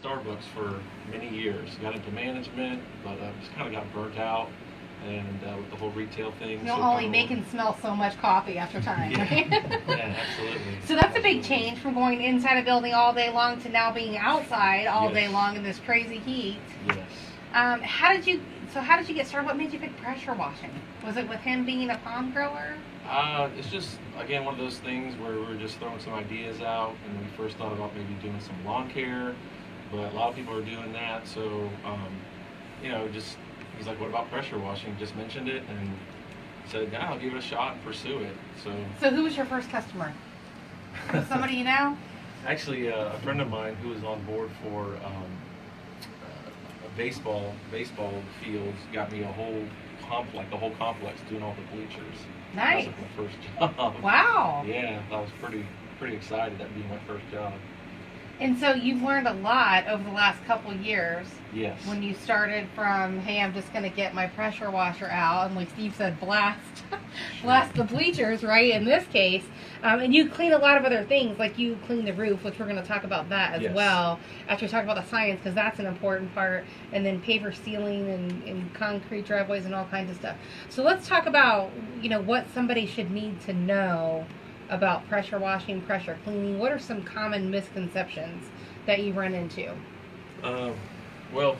Starbucks for many years. Got into management, but just kind of got burnt out, and with the whole retail thing. You'll so only kinda make and smell so much coffee after time, right? Yeah, absolutely. So that's a big Absolutely. change from going inside a building all day long to now being outside all day Yes. long in this crazy heat. Yes. How did you? So how did you get started? What made you pick pressure washing? Was it with him being a pond grower? It's just, again, one of those things where we're just throwing some ideas out, and we first thought about maybe doing some lawn care, but a lot of people are doing that, so, just, he's like, what about pressure washing? Just mentioned it, and said, yeah, I'll give it a shot and pursue it, so. So who was your first customer? Was somebody you know? Actually, a friend of mine who was on board for a baseball fields got me a whole the whole complex, doing all the bleachers. Nice. That was my first job. Wow. Yeah, I was pretty excited, that being my first job. And so you've learned a lot over the last couple years. Yes. When you started from, hey, I'm just going to get my pressure washer out, and like Steve said, blast the bleachers, right? In this case, and you clean a lot of other things, like you clean the roof, which we're going to talk about that as Yes. well after we talk about the science, because that's an important part, and then paver sealing and concrete driveways and all kinds of stuff. So let's talk about what somebody should need to know about pressure washing, pressure cleaning. What are some common misconceptions that you run into? Well,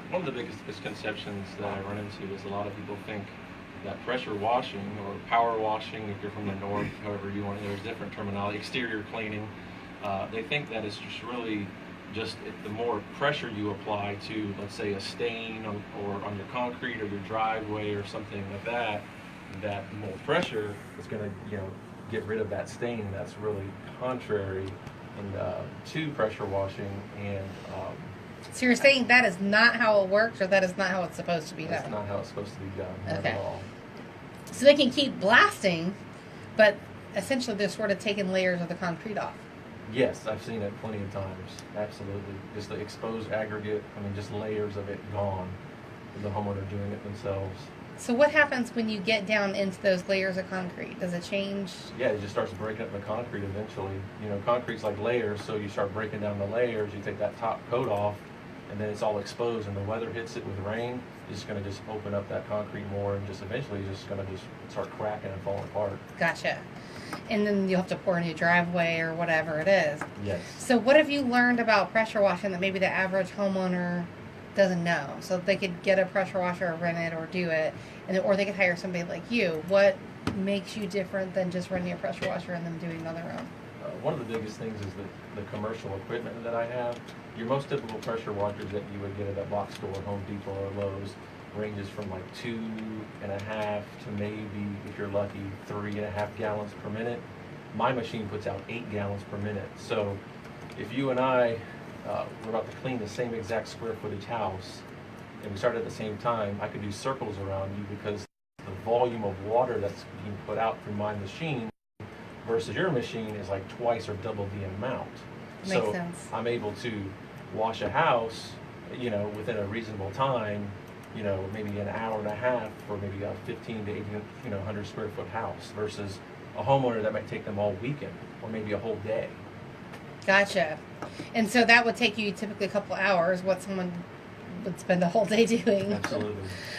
one of the biggest misconceptions that I run into is a lot of people think that pressure washing or power washing, if you're from the north, however you want to, there's different terminology, exterior cleaning, they think that it's just really just the more pressure you apply to, let's say, a stain or on your concrete or your driveway or something like that, that more pressure is going to, get rid of that stain. That's really contrary to pressure washing, and So you're saying that is not how it works, or that is not how it's supposed to be that's done? not how it's supposed to be done, not Okay. at all. So they can keep blasting, but essentially they're sort of taking layers of the concrete off. Yes, I've seen it plenty of times. Absolutely. Just the exposed aggregate, just layers of it gone. The homeowner doing it themselves. So what happens when you get down into those layers of concrete? Does it change? Yeah, it just starts breaking up the concrete eventually. Concrete's like layers, so you start breaking down the layers, you take that top coat off, and then it's all exposed, and the weather hits it with rain, it's going to just open up that concrete more, and just eventually just going to just start cracking and falling apart. Gotcha. And then you'll have to pour a new driveway or whatever it is. Yes. So what have you learned about pressure washing that maybe the average homeowner doesn't know? So if they could get a pressure washer or rent it or do it, or they could hire somebody like you. What makes you different than just renting a pressure washer and them doing it on their own? One of the biggest things is the commercial equipment that I have. Your most typical pressure washers that you would get at a box store, Home Depot or Lowe's, ranges from like 2.5 to maybe, if you're lucky, 3.5 gallons per minute. My machine puts out 8 gallons per minute. So if you and I we're about to clean the same exact square footage house, and we start at the same time, I could do circles around you because the volume of water that's being put out through my machine versus your machine is like twice or double the amount. Makes sense. I'm able to wash a house, within a reasonable time, maybe an hour and a half for maybe a 15 to 18, 100 square foot house versus a homeowner that might take them all weekend or maybe a whole day. Gotcha. And so that would take you typically a couple hours, what someone would spend a whole day doing. Absolutely.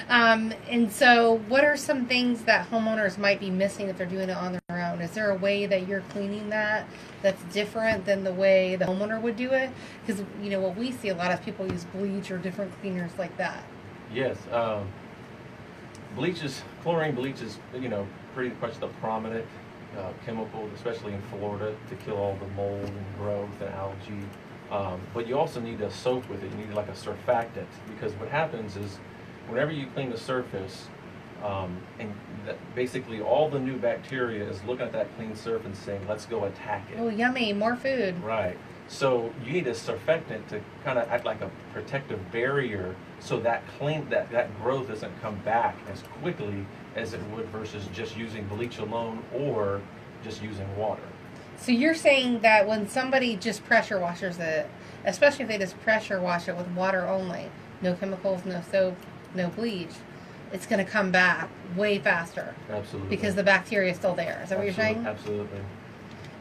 And so what are some things that homeowners might be missing if they're doing it on their own? Is there a way that you're cleaning that's different than the way the homeowner would do it? Because, what we see a lot of people use bleach or different cleaners like that. Yes. Chlorine bleach is, pretty much the prominent chemical, especially in Florida, to kill all the mold and growth and algae. But you also need a soap with it. You need like a surfactant, because what happens is whenever you clean the surface, basically all the new bacteria is looking at that clean surface and saying, let's go attack it. Oh, yummy, more food. Right. So you need a surfactant to kind of act like a protective barrier so that growth doesn't come back as quickly as it would versus just using bleach alone or just using water. So you're saying that when somebody just pressure washes it, especially if they just pressure wash it with water only, no chemicals, no soap, no bleach, it's going to come back way faster. Absolutely. Because the bacteria is still there. Is that what you're saying? Absolutely.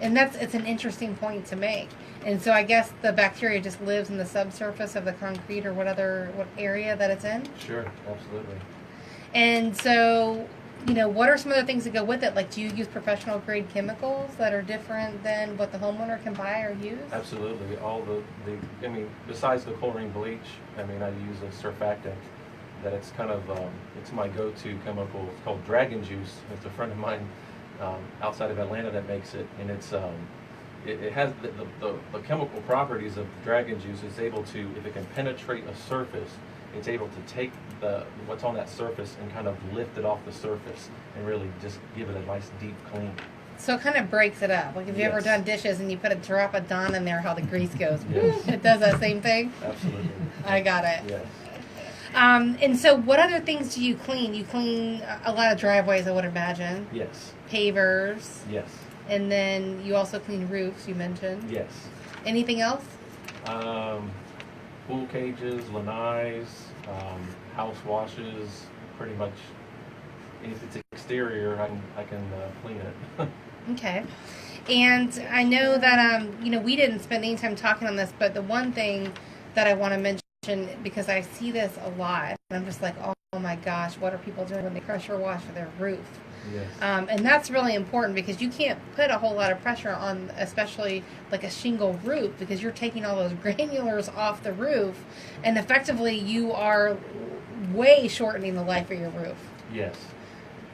And it's an interesting point to make. And so I guess the bacteria just lives in the subsurface of the concrete or what area that it's in. Sure, absolutely. And so, what are some other things that go with it? Like, do you use professional grade chemicals that are different than what the homeowner can buy or use? Absolutely. All besides the chlorine bleach, I use a surfactant that it's kind of, it's my go-to chemical. It's called Dragon Juice. It's a friend of mine outside of Atlanta that makes it, and it has the chemical properties of Dragon Juice. It's able to, if it can penetrate a surface, it's able to take what's on that surface and kind of lift it off the surface and really just give it a nice deep clean. So it kind of breaks it up. Like if you ever done dishes and you put a drop of Dawn in there, how the grease goes. Yes. It does that same thing? Absolutely. I got it. Yes. And so what other things do you clean? You clean a lot of driveways, I would imagine. Yes. Pavers. Yes. And then you also clean roofs, you mentioned. Yes. Anything else? Pool cages, lanais, house washes, pretty much. If it's exterior, I can clean it. Okay. And I know that, we didn't spend any time talking on this, but the one thing that I want to mention, because I see this a lot, and I'm just like, oh my gosh, what are people doing when they pressure wash their roof? Yes. And that's really important because you can't put a whole lot of pressure on, especially like a shingle roof, because you're taking all those granulars off the roof, and effectively you are way shortening the life of your roof. Yes.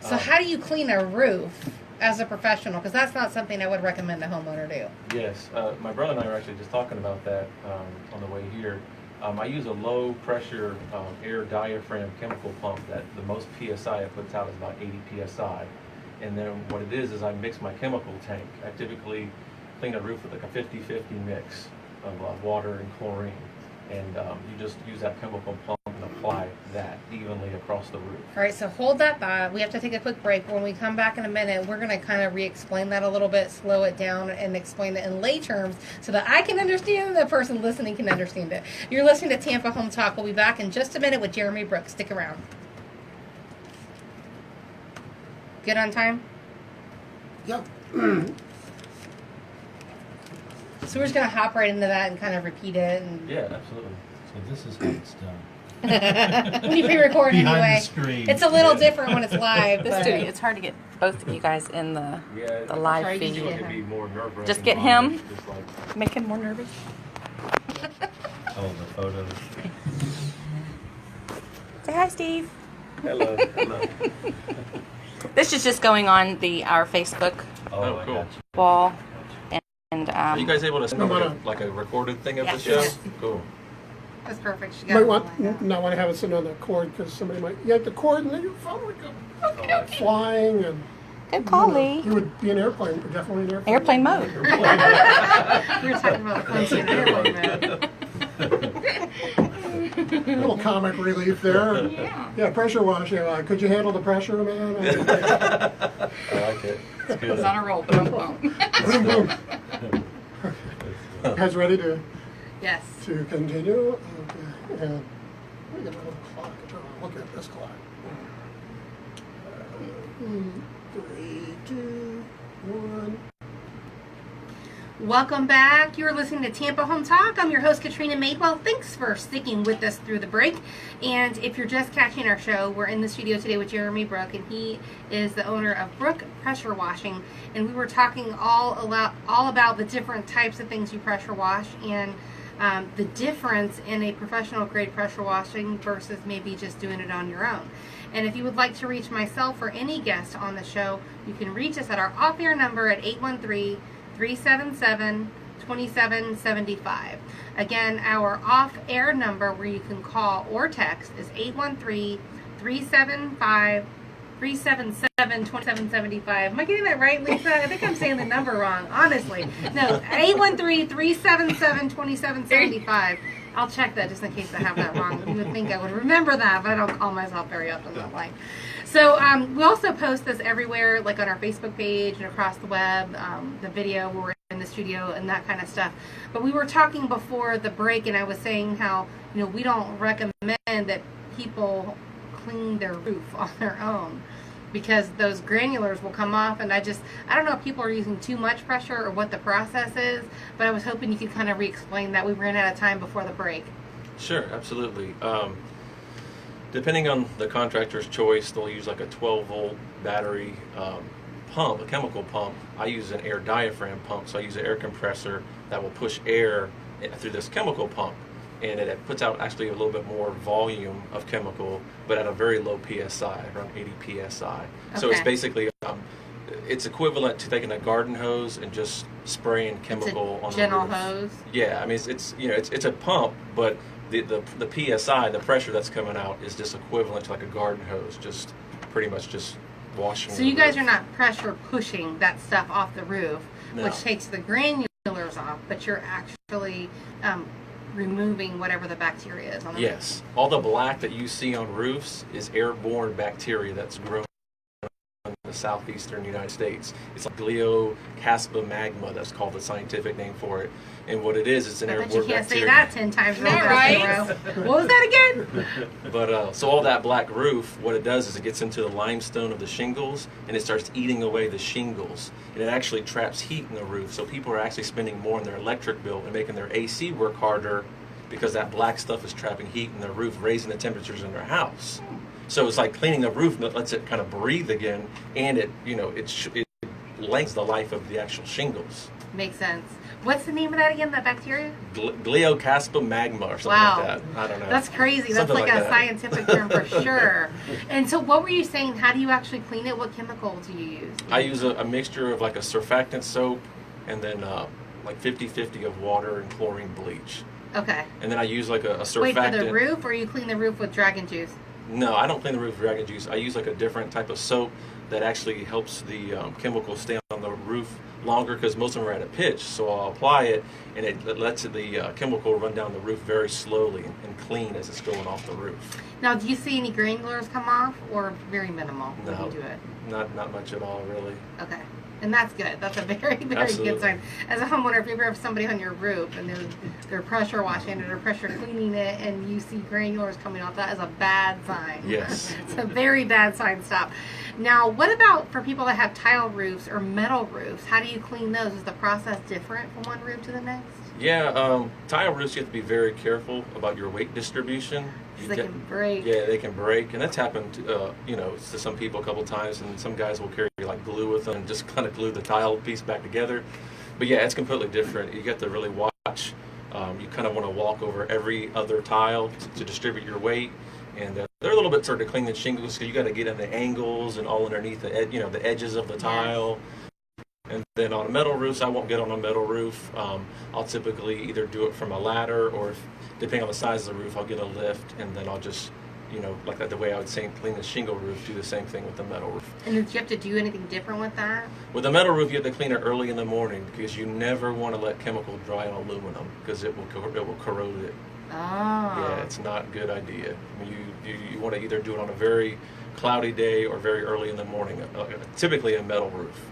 So how do you clean a roof as a professional? Because that's not something I would recommend a homeowner do. Yes. My brother and I were actually just talking about that on the way here. I use a low pressure air diaphragm chemical pump that the most PSI it puts out is about 80 PSI. And then what it is I mix my chemical tank. I typically clean a roof with like a 50-50 mix of water and chlorine. And you just use that chemical pump and apply that evenly across the roof. All right, so hold that thought. We have to take a quick break. When we come back in a minute, we're going to kind of re-explain that a little bit, slow it down, and explain it in lay terms so that I can understand and the person listening can understand it. You're listening to Tampa Home Talk. We'll be back in just a minute with Jeremy Brook. Stick around. Good on time? Yep. So we're just going to hop right into that and kind of repeat it. And Yeah, absolutely. So this is how it's done. when you pre-record Behind anyway. the screen. It's a little different when it's live. This but- studio, it's hard to get both of you guys in the live Sorry, feed. you It could be more nerve-wracking. Just get him. Just like, Make him more nervous. Oh, the photos. Say hi, Steve. hello. Hello. This is just going on our Facebook Oh, I cool. got you. wall, and Are you guys able to No, send like a recorded thing of the show? Yes. Cool. That's perfect. She You got might it like that. not want to have it sitting on the cord because somebody might yank the cord and then your phone would go flying and good call, Lee. you would be an airplane, definitely an airplane. Airplane mode. We were talking about fancy and airplane mode. A little comic relief there. Yeah, pressure washing. Could you handle the pressure, man? I like it. It's good. on a roll, boom, boom. Boom, boom. Guys ready to Yes. continue? Okay. And we got a little clock. Look at this clock. 3, 2, 1. Welcome back. You're listening to Tampa Home Talk. I'm your host, Katrina Madewell. Thanks for sticking with us through the break. And if you're just catching our show, we're in the studio today with Jeremy Brook, and he is the owner of Brook Pressure Washing. And we were talking all about the different types of things you pressure wash and the difference in a professional grade pressure washing versus maybe just doing it on your own. And if you would like to reach myself or any guest on the show, you can reach us at our off-air number at 813-377-2775. Again, our off-air number where you can call or text is 813-377-2775. Am I getting that right, Lisa? I think I'm saying the number wrong, honestly. No, 813-377-2775. I'll check that just in case I have that wrong. You would think I would remember that, but I don't call myself very often that way. So we also post this everywhere, like on our Facebook page and across the web, the video where we're in the studio and that kind of stuff. But we were talking before the break, and I was saying how we don't recommend that people clean their roof on their own. because those granulars will come off, and I don't know if people are using too much pressure or what the process is, but I was hoping you could kind of re-explain that. We ran out of time before the break. Sure, absolutely. Depending on the contractor's choice, they'll use like a 12-volt battery pump, a chemical pump. I use an air diaphragm pump, so I use an air compressor that will push air through this chemical pump, and it puts out actually a little bit more volume of chemical, but at a very low PSI, around 80 PSI. So it's basically it's equivalent to taking a garden hose and just spraying chemical on the general roof. hose. Yeah, I mean it's a pump, but the PSI, the pressure that's coming out, is just equivalent to like a garden hose, just pretty much just washing. So you guys are not pressure pushing that stuff off the roof, No. which takes the granulars off, but you're actually removing whatever the bacteria is on the roof. Yes, all the black that you see on roofs is airborne bacteria that's grown in the southeastern United States. It's like Gliocaspia magma, that's called the scientific name for it. And what it is, it's an I airborne bet you can't bacteria. say that 10 times in a Yeah, right? row. What was that again? But so all that black roof, what it does is it gets into the limestone of the shingles, and it starts eating away the shingles, and it actually traps heat in the roof. So people are actually spending more on their electric bill and making their AC work harder because that black stuff is trapping heat in their roof, raising the temperatures in their house. So it's like cleaning the roof that lets it kind of breathe again, and it lengthens the life of the actual shingles. Makes sense. What's the name of that again, that bacteria? Gliocaspia magma or something Wow. like that. I don't know. That's crazy. That's Something like a that. scientific term for sure. And so what were you saying? How do you actually clean it? What chemical do you use? I use a mixture of like a surfactant soap and then like 50-50 of water and chlorine bleach. Okay. And then I use like a surfactant. Wait, for the roof, or you clean the roof with dragon juice? No, I don't clean the roof with dragon juice. I use like a different type of soap that actually helps the chemicals stay on the roof longer, because most of them are at a pitch. So I'll apply it, and it lets the chemical run down the roof very slowly and clean as it's going off the roof. Now, do you see any granulars come off, or very minimal when No. you do it? Not much at all, really. Okay. And that's good. That's a very, very Absolutely. good sign. As a homeowner, if you ever have somebody on your roof and they're pressure washing it or pressure cleaning it, and you see granulars coming off, that is a bad sign. Yes. It's a very bad sign. Stop. Now, what about for people that have tile roofs or metal roofs? How do you clean those? Is the process different from one roof to the next? Yeah, tile roofs, you have to be very careful about your weight distribution. So they can break. Yeah, they can break, and that's happened, to some people a couple times, and some guys will carry like glue with them and just kind of glue the tile piece back together. But yeah, it's completely different. You got to really watch. You kind of want to walk over every other tile to distribute your weight, and they're a little bit sort of clean the shingles, so you got to get in the angles and all underneath the the edges of the tile. And then on metal roofs, I won't get on a metal roof. I'll typically either do it from a ladder, or depending on the size of the roof, I'll get a lift, and then I'll just, like that, the way I would say clean the shingle roof, do the same thing with the metal roof. And do you have to do anything different with that? With the metal roof, you have to clean it early in the morning, because you never want to let chemical dry on aluminum, because it will corrode it. Oh. Yeah, it's not a good idea. I mean, you want to either do it on a very cloudy day or very early in the morning, typically a metal roof.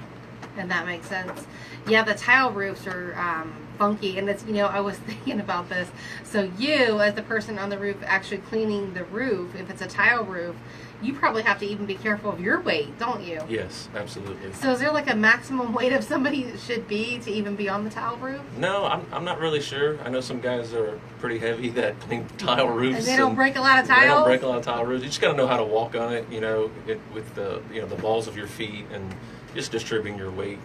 And that makes sense. Yeah, the tile roofs are funky, and it's, I was thinking about this. So you, as the person on the roof actually cleaning the roof, if it's a tile roof, you probably have to even be careful of your weight, don't you? Yes, absolutely. So is there like a maximum weight of somebody should be to even be on the tile roof? No, I'm not really sure. I know some guys are pretty heavy that clean tile roofs. And they don't break a lot of They don't tiles? break a lot of tile roofs. You just got to know how to walk on it, with the the balls of your feet, and just distributing your weight,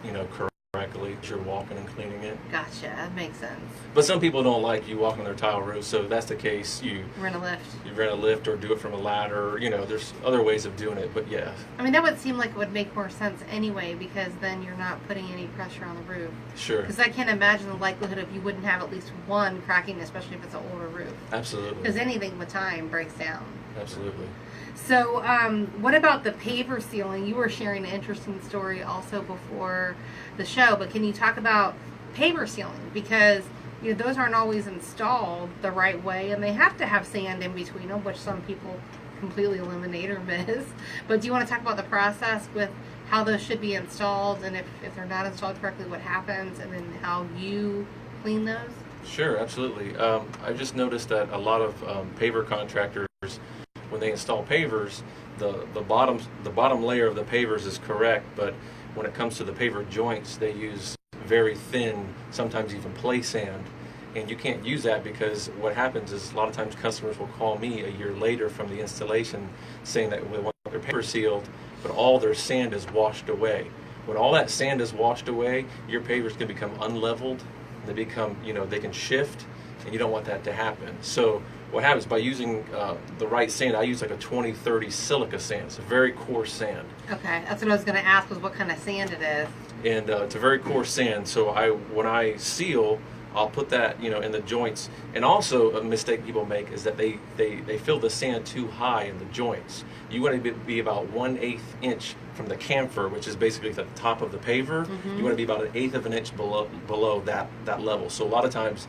correctly as you're walking and cleaning it. Gotcha, that makes sense. But some people don't like you walking on their tile roof, so if that's the case, you Rent a lift. rent a lift or do it from a ladder. There's other ways of doing it, but yeah, I mean, that would seem like it would make more sense anyway, because then you're not putting any pressure on the roof. sure. Because I can't imagine the likelihood of you wouldn't have at least one cracking, especially if it's an older roof. Absolutely. Because anything with time breaks down. Absolutely. So, what about the paver ceiling? You were sharing an interesting story also before the show, but can you talk about paver ceiling? Because those aren't always installed the right way, and they have to have sand in between them, which some people completely eliminate or miss. But do you want to talk about the process with how those should be installed, and if they're not installed correctly, what happens, and then how you clean those? Sure, absolutely. I've just noticed that a lot of paver contractors, when they install pavers, the bottom layer of the pavers is correct, but when it comes to the paver joints, they use very thin, sometimes even play sand. And you can't use that because what happens is a lot of times customers will call me a year later from the installation saying that they want their paver sealed, but all their sand is washed away. When all that sand is washed away, your pavers can become unleveled. They become, they can shift, and you don't want that to happen. So what happens by using the right sand, I use like a 2030 silica sand. It's a very coarse sand. Okay, that's what I was going to ask, was what kind of sand it is. And it's a very coarse sand. So when I seal, I'll put that, in the joints. And also a mistake people make is that they fill the sand too high in the joints. You want to be about 1/8 inch from the camphor, which is basically the top of the paver. You want to be about 1/8 of an inch below that level. So a lot of times,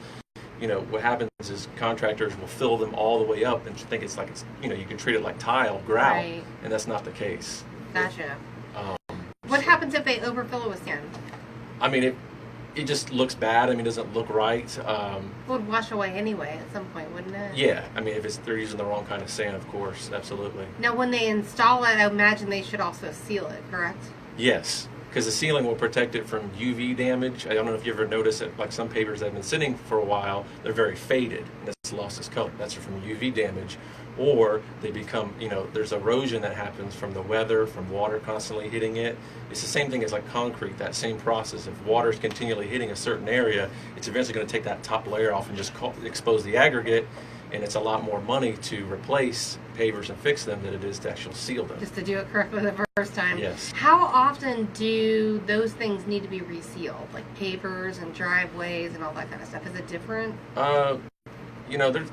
what happens is contractors will fill them all the way up and think it's you can treat it like tile, grout, Right. and that's not the case. Gotcha. What happens if they overfill it with sand? I mean, it just looks bad. I mean, it doesn't look right. It would wash away anyway at some point, wouldn't it? Yeah, I mean, if they're using the wrong kind of sand, of course, absolutely. Now, when they install it, I imagine they should also seal it, correct? Yes, because the sealing will protect it from UV damage. I don't know if you ever noticed it, like some pavers that have been sitting for a while, they're very faded, and it's lost its color. That's from UV damage. Or they become, there's erosion that happens from the weather, from water constantly hitting it. It's the same thing as like concrete, that same process. If water is continually hitting a certain area, it's eventually going to take that top layer off and just expose the aggregate, and it's a lot more money to replace pavers and fix them than it is to actually seal them. Just to do it correctly the first time. Yes. How often do those things need to be resealed, like pavers and driveways and all that kind of stuff? Is it different?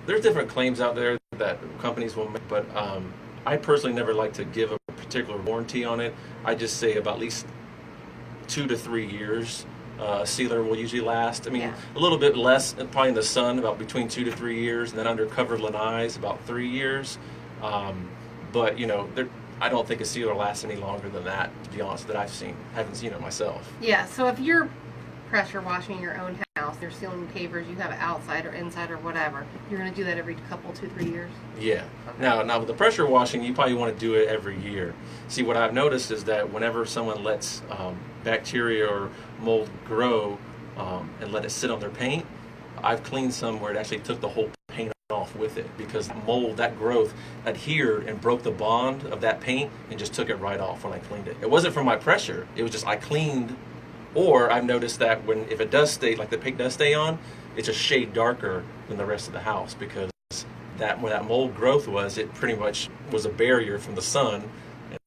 There's different claims out there that companies will make, but I personally never like to give a particular warranty on it. I just say about at least 2 to 3 years. A sealer will usually last. I mean, a little bit less, probably in the sun, about between 2 to 3 years, and then under covered lanais, about 3 years. But I don't think a sealer lasts any longer than that, to be honest, that haven't seen it myself. Yeah, so if you're pressure washing your own house, you're sealing pavers, you have it outside or inside or whatever, you're going to do that every couple, 2-3 years? Yeah. Now with the pressure washing, you probably want to do it every year. See, what I've noticed is that whenever someone lets bacteria or mold grow and let it sit on their paint, I've cleaned some where it actually took the whole paint off with it, because mold, that growth, adhered and broke the bond of that paint and just took it right off when I cleaned it. It wasn't from my pressure. It was just I cleaned. Or I've noticed that if it does stay, like the paint does stay on, it's a shade darker than the rest of the house, because where that mold growth was, it pretty much was a barrier from the sun.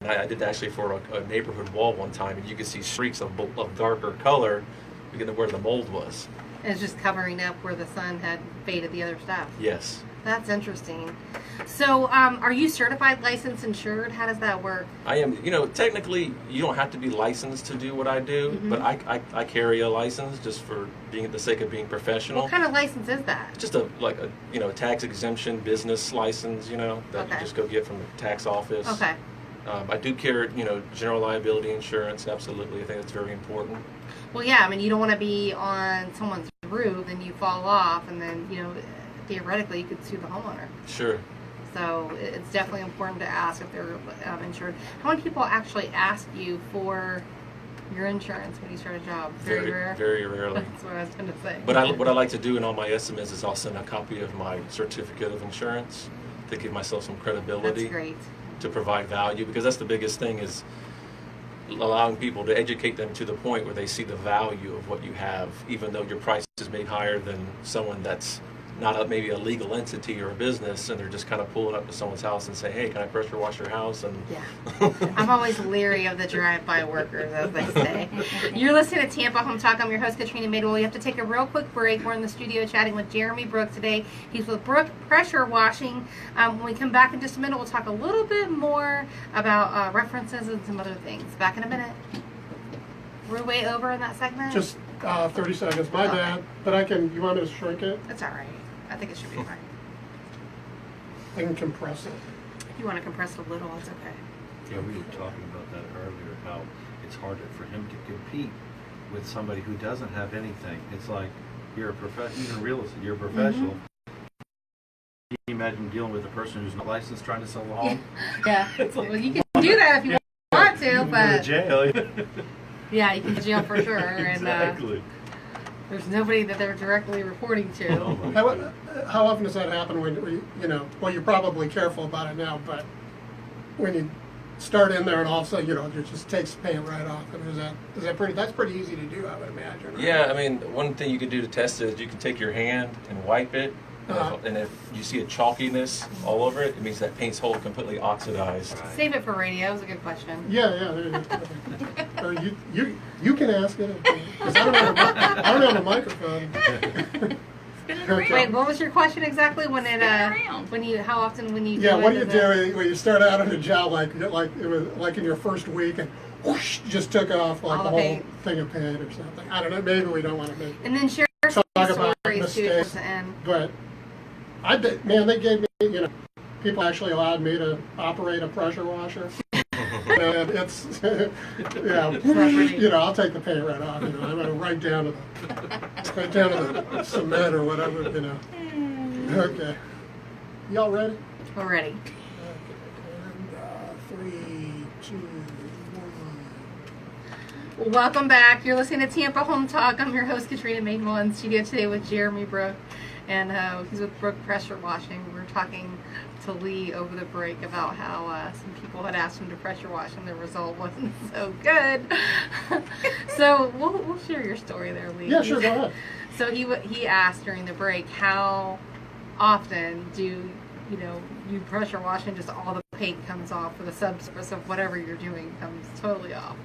And I did actually for a neighborhood wall one time, and you could see streaks of darker color because of where the mold was. And it's just covering up where the sun had faded the other stuff. Yes. That's interesting. So, are you certified, licensed, insured? How does that work? I am. Technically, you don't have to be licensed to do what I do, but I carry a license just for the sake of being professional. What kind of license is that? Just a tax exemption business license, that you just go get from the tax office. Okay. I do carry, general liability insurance. Absolutely, I think that's very important. Well, yeah. I mean, you don't want to be on someone's roof and you fall off, and then theoretically you could sue the homeowner. Sure. So it's definitely important to ask if they're insured. How many people actually ask you for your insurance when you start a job? Very rare? Very rarely. That's what I was going to say. But what I like to do in all my estimates is I'll send a copy of my certificate of insurance to give myself some credibility. That's great. To provide value, because that's the biggest thing, is allowing people to educate them to the point where they see the value of what you have, even though your price is made higher than someone that's not maybe a legal entity or a business, and they're just kind of pulling up to someone's house and say, hey, can I pressure wash your house? And yeah. I'm always leery of the drive-by workers, as they say. You're listening to Tampa Home Talk. I'm your host, Katrina Madewell. We have to take a real quick break. We're in the studio chatting with Jeremy Brook today. He's with Brook Pressure Washing. When we come back in just a minute, we'll talk a little bit more about references and some other things. Back in a minute. We're way over in that segment? Just 30 seconds. My bad. But you want me to shrink it? That's all right. I think it should be fine. I can compress it. If you want to compress it a little, it's okay. Yeah, we were talking about that earlier, how it's harder for him to compete with somebody who doesn't have anything. It's like, you're a professional, even real estate, you're a professional, you imagine dealing with a person who's not licensed trying to sell a home? Yeah. It's like- Well, you can do that if you want to, You can go to but jail. yeah, you can go to jail for sure. And Exactly. there's nobody that they're directly reporting to. Oh my God. How often does that happen when you know? Well, you're probably careful about it now, but when you start in there and all of a sudden, it just takes the paint right off. And that's pretty easy to do, I would imagine. Right? Yeah, I mean, one thing you can do to test it is you can take your hand and wipe it, and if you see a chalkiness all over it, it means that paint's whole completely oxidized. Right. Save it for radio. Is a good question. Yeah, there you go. Or you can ask it because I don't have a microphone. Okay. Wait, what was your question exactly? When it around. how often when you Yeah, do what it, do you do when you start out on a job like it was like in your first week and whoosh, just took off like All the the whole paint. thing of paint or something? I don't know. Maybe we don't want to make. And then share Talk some about stories too. mistakes. And But they gave me, people actually allowed me to operate a pressure washer. And it's, pretty. I'll take the paint right off. I'm gonna right down to the cement or whatever. Okay. Y'all ready? we're ready. And 3, 2, 1. Welcome back. You're listening to Tampa Home Talk. I'm your host, Katrina Maidwell, in studio today with Jeremy Brook, and he's with Brook Pressure Washing. We're talking to Lee over the break about how some people had asked him to pressure wash, and the result wasn't so good. So we'll share your story there, Lee. Yeah, sure, go ahead. So he asked during the break, how often do you pressure wash and just all the paint comes off, or the subsurface of whatever you're doing comes totally off?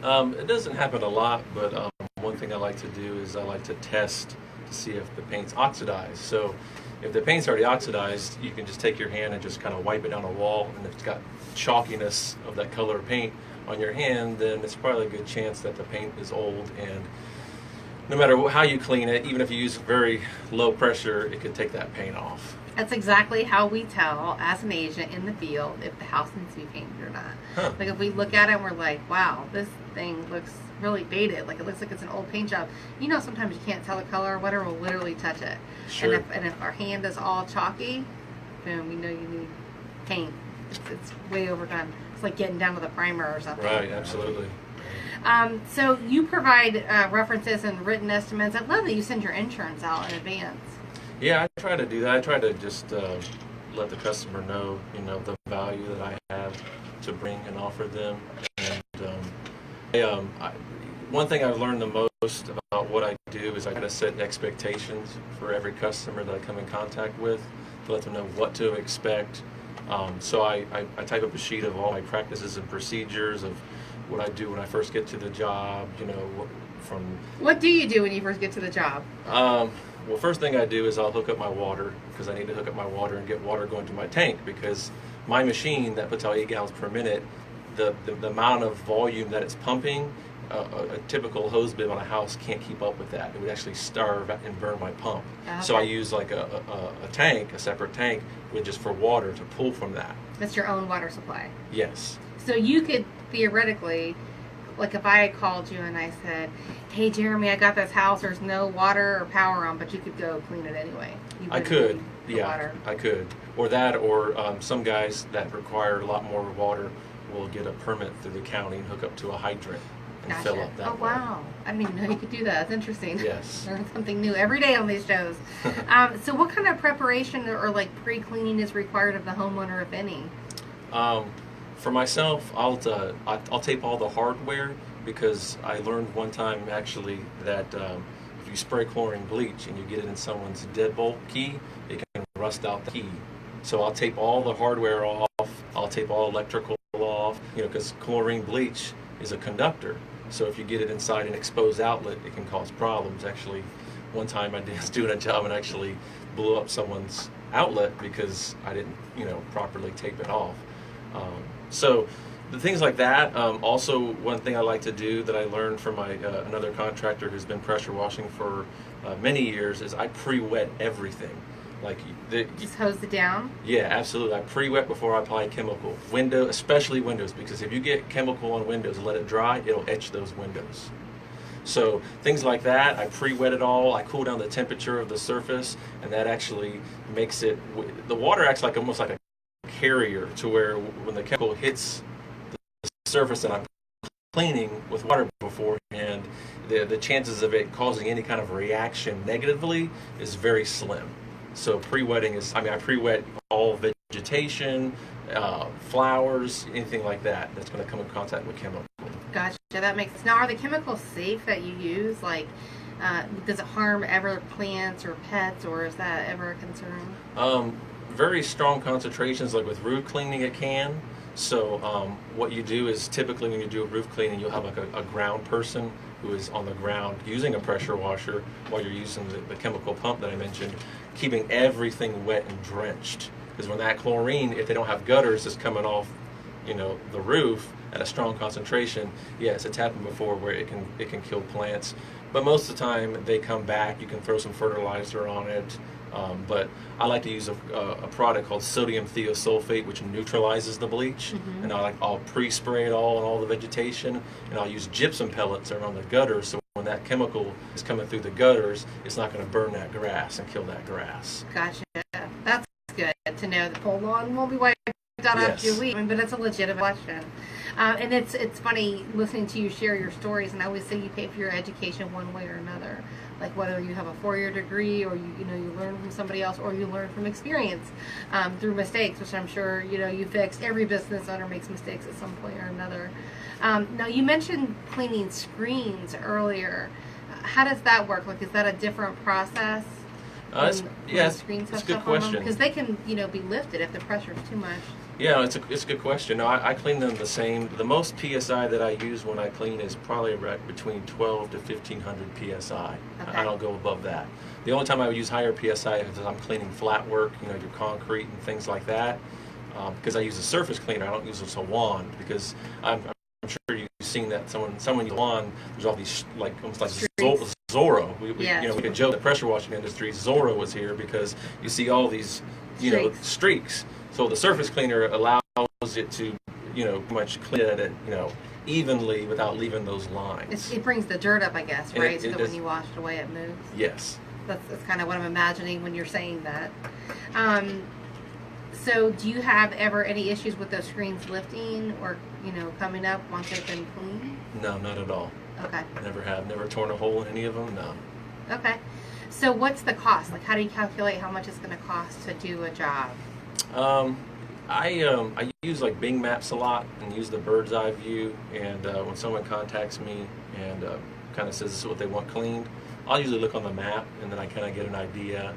It doesn't happen a lot, but one thing I like to do is I like to test to see if the paint's oxidized. So if the paint's already oxidized, you can just take your hand and just kind of wipe it down a wall, and if it's got chalkiness of that color of paint on your hand, then it's probably a good chance that the paint is old, and no matter how you clean it, even if you use very low pressure, it could take that paint off. That's exactly how we tell, as an agent in the field, if the house needs to be painted or not. Huh. Like if we look at it and we're like, wow, this thing looks really dated, like it looks like it's an old paint job. Sometimes you can't tell the color or whatever, we'll literally touch it. Sure. And if our hand is all chalky, boom, we know you need paint. It's way overdone. It's like getting down with a primer or something. Right, absolutely. So you provide references and written estimates. I love that you send your insurance out in advance. Yeah, I try to do that. I try to just let the customer know, the value that I have to bring and offer them. And one thing I've learned the most about what I do is I got to set expectations for every customer that I come in contact with to let them know what to expect. So I type up a sheet of all my practices and procedures of what I do when I first get to the job, What do you do when you first get to the job? Well, first thing I do is I'll hook up my water, because I need to hook up my water and get water going to my tank, because my machine that puts out 8 gallons per minute, the amount of volume that it's pumping, a typical hose bib on a house can't keep up with that. It would actually starve and burn my pump. Okay. So I use like a tank, a separate tank, with just for water to pull from that. That's your own water supply. Yes. So you could theoretically, like if I had called you and I said, hey Jeremy, I got this house, there's no water or power on, but you could go clean it anyway. You I wouldn't could, need the yeah, water. I could. Or that, or some guys that require a lot more water will get a permit through the county and hook up to a hydrant and Gotcha. fill up that Oh way. wow, I didn't even know you could do that. That's interesting. Yes. Learn something new every day on these shows. So what kind of preparation or like pre-cleaning is required of the homeowner, if any? For myself, I'll tape all the hardware, because I learned one time actually that if you spray chlorine bleach and you get it in someone's deadbolt key, it can rust out the key. So I'll tape all the hardware off. I'll tape all electrical off, because chlorine bleach is a conductor. So if you get it inside an exposed outlet, it can cause problems. Actually, one time I was doing a job and actually blew up someone's outlet because I didn't, properly tape it off. So the things like that. Also, one thing I like to do that I learned from my another contractor who's been pressure washing for many years is I pre-wet everything. Just hose it down? Yeah, absolutely. I pre-wet before I apply chemical. Especially windows, because if you get chemical on windows and let it dry, it'll etch those windows. So things like that, I pre-wet it all. I cool down the temperature of the surface, and that actually makes it. The water acts like almost like a carrier to where when the chemical hits the surface that I'm cleaning with water beforehand, the chances of it causing any kind of reaction negatively is very slim. So pre-wetting is, I pre-wet all vegetation, flowers, anything like that that's going to come in contact with chemical. Gotcha. That makes sense. Now, are the chemicals safe that you use? Like, does it harm ever plants or pets, or is that ever a concern? Very strong concentrations, like with roof cleaning, it can. So what you do is typically when you do a roof cleaning, you'll have like a ground person who is on the ground using a pressure washer while you're using the chemical pump that I mentioned, keeping everything wet and drenched. Because when that chlorine, if they don't have gutters, is coming off, the roof at a strong concentration, yes, it's happened before where it can kill plants. But most of the time they come back. You can throw some fertilizer on it. But I like to use a product called sodium thiosulfate, which neutralizes the bleach. Mm-hmm. And I'll pre-spray it all on all the vegetation, and I'll use gypsum pellets around the gutters. So when that chemical is coming through the gutters, it's not going to burn that grass and kill that grass. Gotcha. That's good to know. The whole lawn won't be wiped out after you leave. But it's a legitimate question. And it's funny listening to you share your stories, and I always say you pay for your education one way or another. Like whether you have a 4-year degree, or you learn from somebody else, or you learn from experience through mistakes, which I'm sure you fix. Every business owner makes mistakes at some point or another. Now you mentioned cleaning screens earlier. How does that work? Like, is that a different process? It's a good question. Because they can be lifted if the pressure is too much. Yeah, it's a good question. No, I clean them the same. The most PSI that I use when I clean is probably right between 12 to 1500 PSI. Okay. I don't go above that. The only time I would use higher PSI is if I'm cleaning flat work, your concrete and things like that. Because I use a surface cleaner, I don't use a wand, because I'm sure you've seen that someone uses a wand. There's all these almost like Zorro. We could joke the pressure washing industry. Zorro was here because you see all these streaks. So the surface cleaner allows it to, pretty much clean it, evenly without leaving those lines. It brings the dirt up, I guess, right? So that does. when you wash it away, it moves. Yes. That's kind of what I'm imagining when you're saying that. So do you have ever any issues with those screens lifting or, coming up once they've been cleaned? No, not at all. Okay. Never torn a hole in any of them, no. Okay. So what's the cost? Like, how do you calculate how much it's going to cost to do a job? I use like Bing Maps a lot and use the bird's eye view, and when someone contacts me and kind of says this is what they want cleaned, I'll usually look on the map and then I kind of get an idea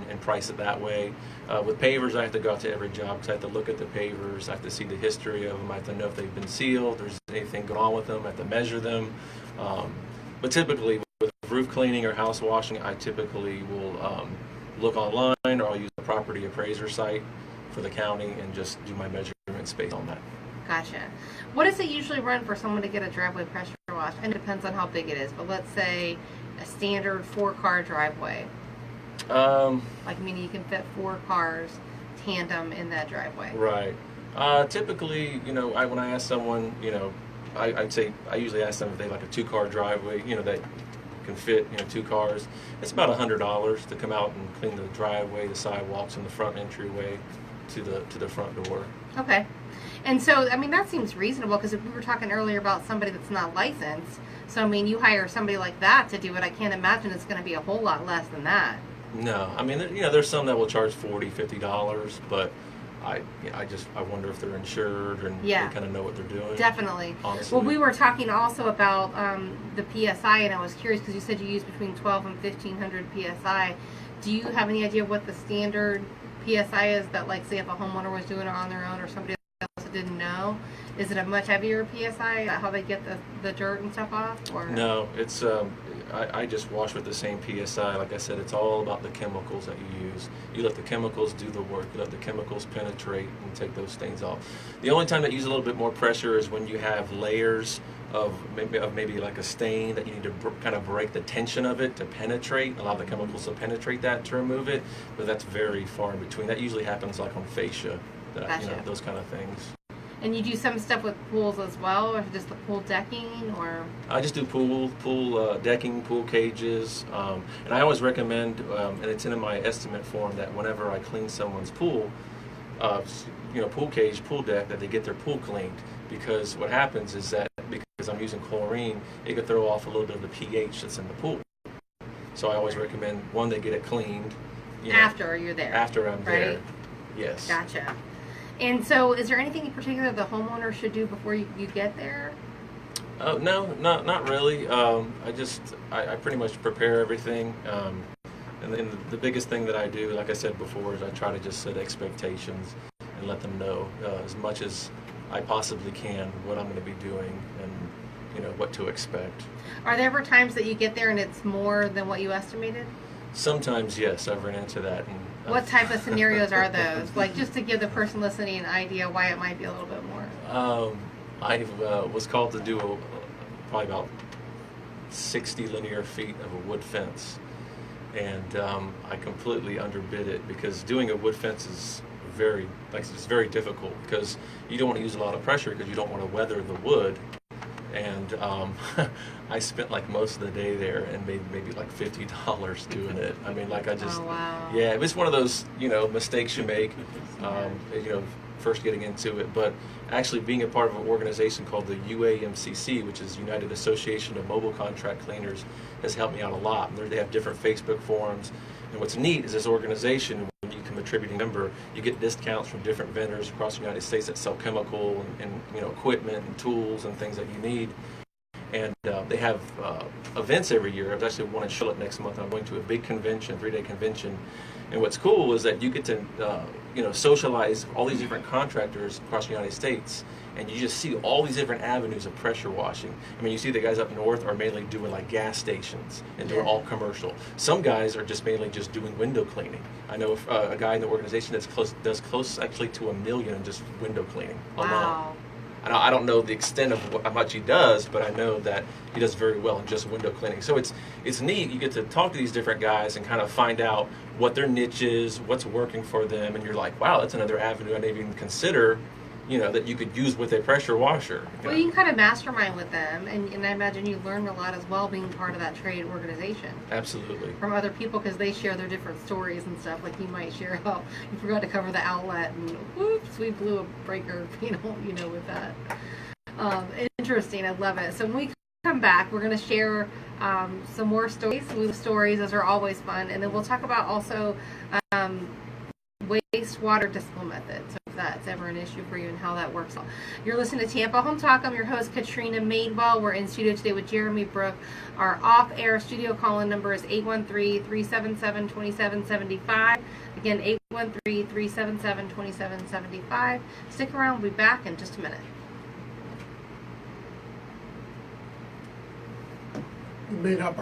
and price it that way. With pavers, I have to go out to every job because I have to look at the pavers, I have to see the history of them, I have to know if they've been sealed, if there's anything going on with them, I have to measure them. But typically with roof cleaning or house washing, I typically will look online, or I'll use a property appraiser site for the county and just do my measurements based on that. Gotcha. What does it usually run for someone to get a driveway pressure wash? And it depends on how big it is, but let's say a standard 4-car driveway. Meaning you can fit 4 cars tandem in that driveway. Right. Typically, when I ask someone, I'd say I usually ask them if they like a 2-car driveway, that can fit 2 cars. It's about $100 to come out and clean the driveway, the sidewalks, and the front entryway to the front door. Okay. And so, that seems reasonable, because if we were talking earlier about somebody that's not licensed, so you hire somebody like that to do it, I can't imagine it's going to be a whole lot less than that. No, there's some that will charge $40, $50, but I wonder if they're insured and they kind of know what they're doing. Definitely. Honestly. Well, we were talking also about the PSI, and I was curious because you said you use between 12 and 1500 PSI. Do you have any idea what the standard PSI is that, like, say if a homeowner was doing it on their own or somebody else didn't know? Is it a much heavier PSI, how they get the dirt and stuff off? Or? No, it's I just wash with the same PSI. Like I said, it's all about the chemicals that you use. You let the chemicals do the work. You let the chemicals penetrate and take those things off. The only time that you use a little bit more pressure is when you have layers of maybe like a stain that you need to kind of break the tension of it to penetrate, allow the chemicals to penetrate that to remove it. But that's very far in between. That usually happens like on fascia, Gotcha. Those kind of things. And you do some stuff with pools as well, or just the pool decking, or? I just do pool decking, pool cages, and I always recommend, and it's in my estimate form, that whenever I clean someone's pool, pool cage, pool deck, that they get their pool cleaned, because what happens is that because I'm using chlorine, it could throw off a little bit of the pH that's in the pool. So I always recommend, one, they get it cleaned. After you're there. After I'm there. Right? Yes. Gotcha. And so, is there anything in particular the homeowner should do before you get there? Oh, no, not really. I pretty much prepare everything. And then the biggest thing that I do, like I said before, is I try to just set expectations and let them know as much as I possibly can what I'm going to be doing and what to expect. Are there ever times that you get there and it's more than what you estimated? Sometimes, yes, I've run into that. And, what type of scenarios are those? Like, just to give the person listening an idea why it might be a little bit more. I was called to do probably about 60 linear feet of a wood fence, and I completely underbid it, because doing a wood fence is it's very difficult, because you don't want to use a lot of pressure because you don't want to weather the wood. And I spent like most of the day there and made maybe like $50 doing it. I mean, like oh, wow. Yeah, it was one of those, mistakes you make, first getting into it. But actually being a part of an organization called the UAMCC, which is United Association of Mobile Contract Cleaners, has helped me out a lot. And they have different Facebook forums. And what's neat is this organization, when you become a contributing member, you get discounts from different vendors across the United States that sell chemical and equipment and tools and things that you need. And they have events every year. There's actually one in Charlotte next month. I'm going to a big convention, 3-day convention. And what's cool is that you get to socialize all these different contractors across the United States, and you just see all these different avenues of pressure washing. I mean, you see the guys up north are mainly doing like gas stations and doing all commercial. Some guys are just mainly just doing window cleaning. I know a guy in the organization does close actually to $1 million in just window cleaning alone. Wow. I don't know the extent of how much he does, but I know that he does very well in just window cleaning. So it's neat. You get to talk to these different guys and kind of find out what their niche is, what's working for them, and you're like, wow, that's another avenue I didn't even consider, that you could use with a pressure washer. Well, you can kind of mastermind with them, and I imagine you learn a lot as well being part of that trade organization. Absolutely. From other people, because they share their different stories and stuff. Like you might share how you forgot to cover the outlet, and whoops, we blew a breaker, with that. Interesting, I love it. So when we come back, we're going to share some more stories. We love stories; those are always fun, and then we'll talk about also wastewater disposal methods. So if that's ever an issue for you and how that works. You're listening to Tampa Home Talk. I'm your host, Katrina Madewell. We're in studio today with Jeremy Brook. Our off-air studio call-in number is 813-377-2775. Again, 813-377-2775. Stick around. We'll be back in just a minute. We made up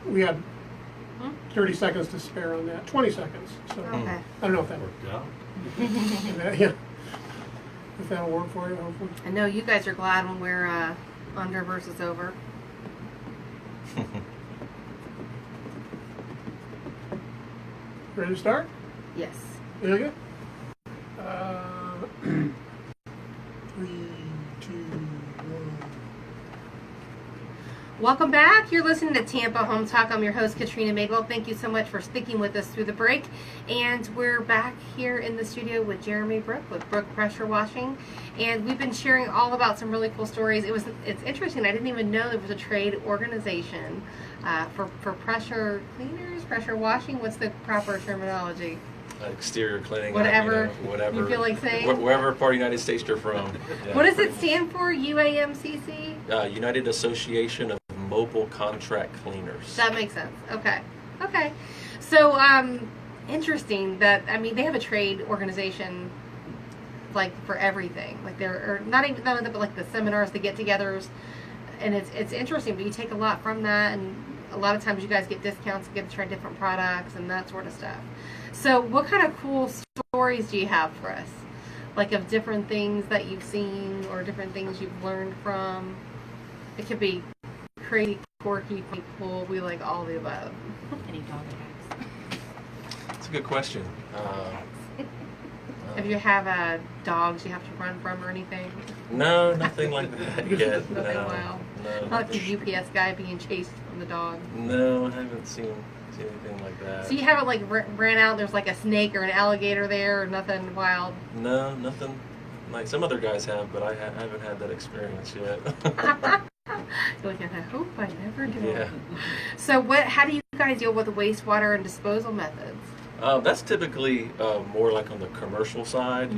we had 30 seconds to spare on that. 20 seconds. So Okay. I don't know if that Worked out. yeah. If that'll work for you, hopefully. I know you guys are glad when we're under versus over. Ready to start? Yes. There you go. 3, 2, 1. Welcome back. You're listening to Tampa Home Talk. I'm your host, Katrina Madewell. Thank you so much for sticking with us through the break. And we're back here in the studio with Jeremy Brook with Brook Pressure Washing. And we've been sharing all about some really cool stories. It's interesting. I didn't even know there was a trade organization for pressure cleaners, pressure washing. What's the proper terminology? Exterior cleaning, whatever whatever you feel like saying. Wherever part of the United States you're from. Yeah. What does it stand for? UAMCC? United Association of Mobile Contract Cleaners. That makes sense. Okay. So, interesting that, they have a trade organization, like, for everything. Like, not only that, but like the seminars, the get-togethers, and it's interesting, but you take a lot from that, and a lot of times you guys get discounts, get to try different products, and that sort of stuff. So, what kind of cool stories do you have for us? Like, of different things that you've seen, or different things you've learned from? It could be crazy, quirky, cool. We like all the above. Any dog attacks? That's a good question. If you have dogs you have to run from or anything? No, nothing like that yet. Nothing No, wild. no, Not like the UPS guy being chased from the dog. no, I haven't seen anything like that. So you haven't like ran out, there's like a snake or an alligator there, or nothing wild? No, nothing like some other guys have, but I haven't had that experience yet. You're like, I hope I never do. Yeah. So how do you guys deal with the wastewater and disposal methods? That's typically more like on the commercial side.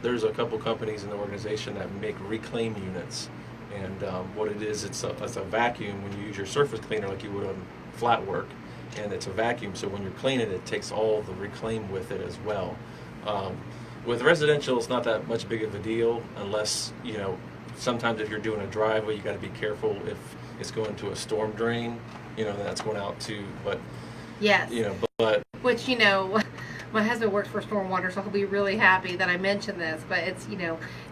There's a couple companies in the organization that make reclaim units, and what it is, it's a vacuum when you use your surface cleaner like you would on flat work, and it's a vacuum, so when you're cleaning it takes all the reclaim with it as well. With residential, it's not that much big of a deal unless, sometimes if you're doing a driveway, you got to be careful if it's going to a storm drain, then that's going out too. But Yes. But Which, my husband works for stormwater, so he'll be really happy that I mentioned this. But it's,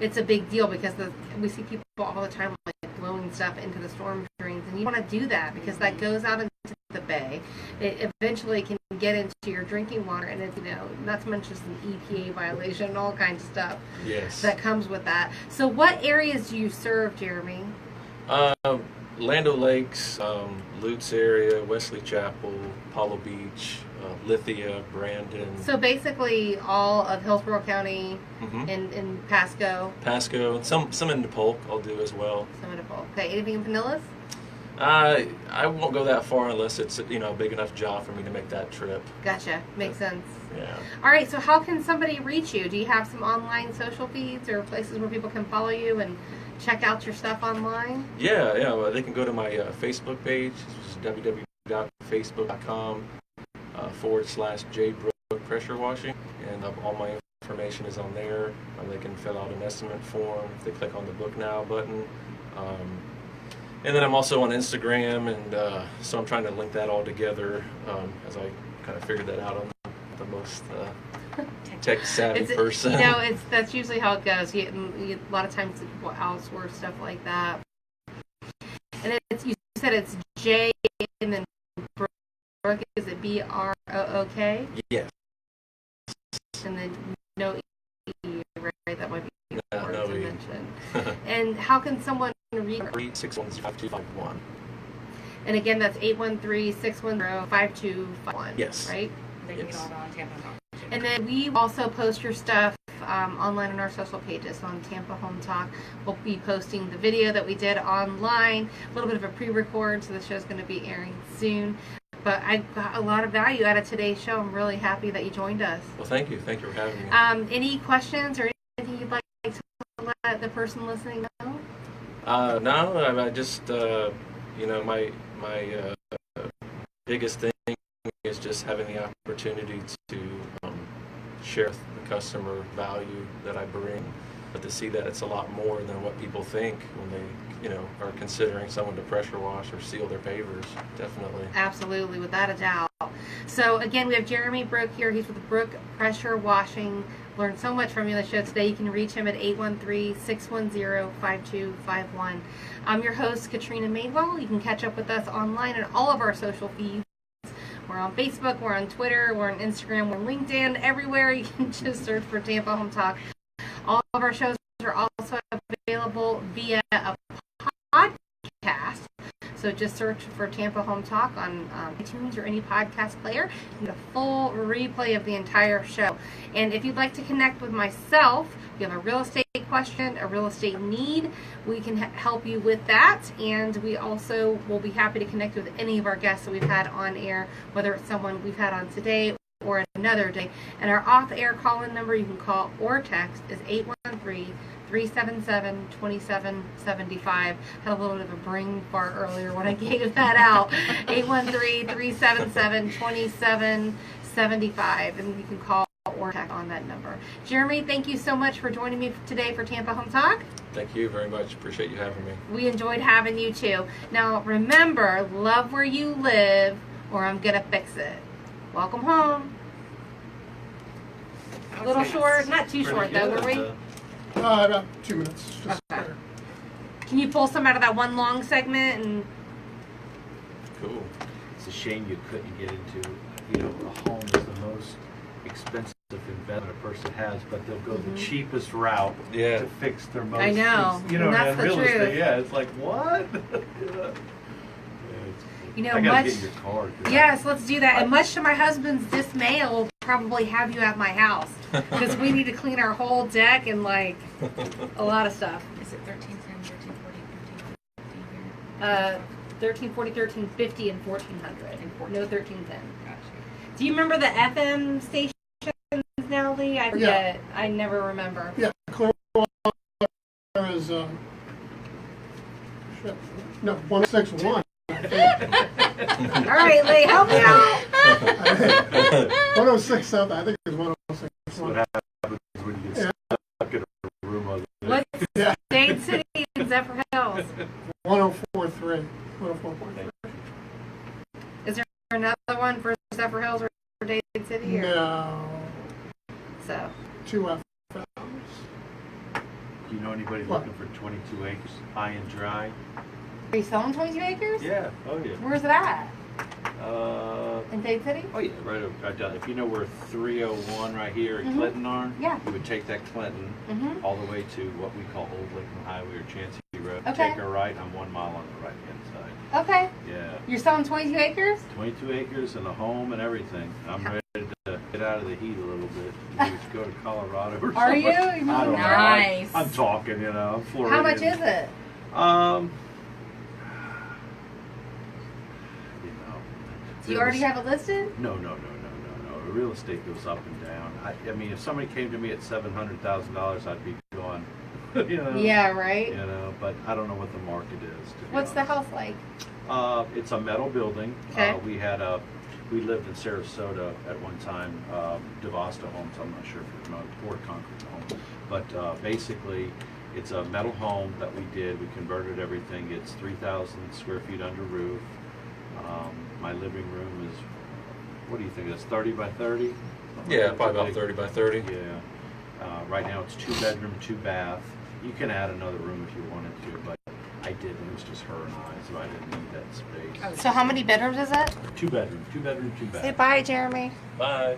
it's a big deal because we see people all the time like blowing stuff into the storm drains, and you want to do that because that goes out into the bay. It eventually can get into your drinking water, and it's, not to mention just an EPA violation and all kinds of stuff yes, that comes with that. So what areas do you serve, Jeremy? Land O'Lakes, Lutz area, Wesley Chapel, Apollo Beach, Lithia, Brandon. So basically all of Hillsborough County Mhm. and Pasco. Pasco, some in Polk I'll do as well. Some of the Okay, anything in Pinellas? I won't go that far unless it's a big enough job for me to make that trip. Gotcha. Makes sense. Yeah. All right, so how can somebody reach you? Do you have some online social feeds or places where people can follow you and check out your stuff online? Yeah. Well, they can go to my Facebook page, which is www.facebook.com/JBrook pressure washing, and all my information is on there. They can fill out an estimate form if they click on the Book Now button. And then I'm also on Instagram, and so I'm trying to link that all together as I kind of figured that out. I'm not the most tech savvy person. That's usually how it goes. A lot of times people outsource stuff like that. And you said it's J and then Brook. Is it BROOK? Yes. And then no E, right? That might be No important to E. mention. And how can someone read? 610-5251. And again, that's 813-610-5251. Yes. Right? They can get all on Tampa Home. And then we also post your stuff online on our social pages. So on Tampa Home Talk, we'll be posting the video that we did online, a little bit of a pre-record, so the show's going to be airing soon. But I got a lot of value out of today's show. I'm really happy that you joined us. Well, thank you. Thank you for having me. Any questions or anything you'd like to let the person listening know? No, I just, my biggest thing is just having the opportunity to share the customer value that I bring, but to see that it's a lot more than what people think when they, are considering someone to pressure wash or seal their pavers. Definitely. Absolutely, without a doubt. So again, we have Jeremy Brook here. He's with Brook Pressure Washing. Learned so much from you on the show today. You can reach him at 813-610-5251. I'm your host, Katrina Madewell. You can catch up with us online on all of our social feeds. We're on Facebook, we're on Twitter, we're on Instagram, we're on LinkedIn, everywhere. You can just search for Tampa Home Talk. All of our shows are also available via a podcast. So just search for Tampa Home Talk on iTunes or any podcast player. You get a full replay of the entire show. And if you'd like to connect with myself, if you have a real estate question, a real estate need, we can help you with that. And we also will be happy to connect with any of our guests that we've had on air, whether it's someone we've had on today or another day. And our off-air call-in number you can call or text is 813-377-2775. Had a little bit of a brain fart earlier when I gave that out. 813-377-2775. And you can call or text on that number. Jeremy, thank you so much for joining me today for Tampa Home Talk. Thank you very much. Appreciate you having me. We enjoyed having you too. Now remember, love where you live or I'm gonna fix it. Welcome home. A little short, not too short though, were we? About 2 minutes. Just Okay. Can you pull some out of that one long segment? And Cool. It's a shame you couldn't get into, a home is the most expensive better a person has, but they'll go the cheapest route Yeah. to fix their most. I know. You know, And that's and the real truth. estate, yeah, it's like what? Yeah. You know, I gotta much. get your card. 'cause Yes, let's do that. And much to my husband's dismay, I'll probably have you at my house because we need to clean our whole deck and like a lot of stuff. Is it 1310, 1340, 1350 Uh, 1340, 1350, and 1400. No 1310. Do you remember the FM stations now, Lee? I forget. I never remember. Yeah, Clearwater is, shit, no, 161. All right, Lee, help me out. 106 something, I think it was 106. That's what happens when you get stuck in a room of What's Yeah, Dade City and Zephyr Hills? 1043. 104.3. Is there another one for Zephyr Hills or Dade City? Or? No, So, 2 FMs. Do you know anybody What? looking for 22 acres, high and dry? are you selling 22 acres? Yeah. Oh yeah. Where's it at? Uh, In Dade City? oh yeah, right over. If you know where 301 right here at Mhm. Clinton are, Yeah. you would take that Clinton Mm-hmm. all the way to what we call Old Lakeland Highway or Chancey Road. Okay. Take a right. I'm 1 mile on the right hand side. Okay. Yeah. You're selling 22 acres? 22 acres and a home and everything. I'm ready to get out of the heat a little bit. Maybe go to Colorado or Are something. you? I don't know. Nice. I'm talking, you know. I'm Floridian. How much is it? You know. Do you already have it listed? No. Real estate goes up and down. I mean, if somebody came to me at $700,000, I'd be going, you know. Yeah, right. You know, but I don't know what the market is. To be What's the honest. house like? It's a metal building. Okay. We lived in Sarasota at one time, DeVosta Homes. I'm not sure if you're Ford Concrete Home, but basically, it's a metal home that we did. We converted everything. It's 3,000 square feet under roof. My living room is, what do you think? It's 30 by 30. Yeah, probably about 30 by 30. Yeah. Right now it's 2 bedroom, 2 bath. You can add another room if you wanted to, but I didn't. It was just her and I, so I didn't need that space. So how many bedrooms is it? 2 bedroom, 2 bedroom, 2 bath. Say bye, Jeremy. Bye.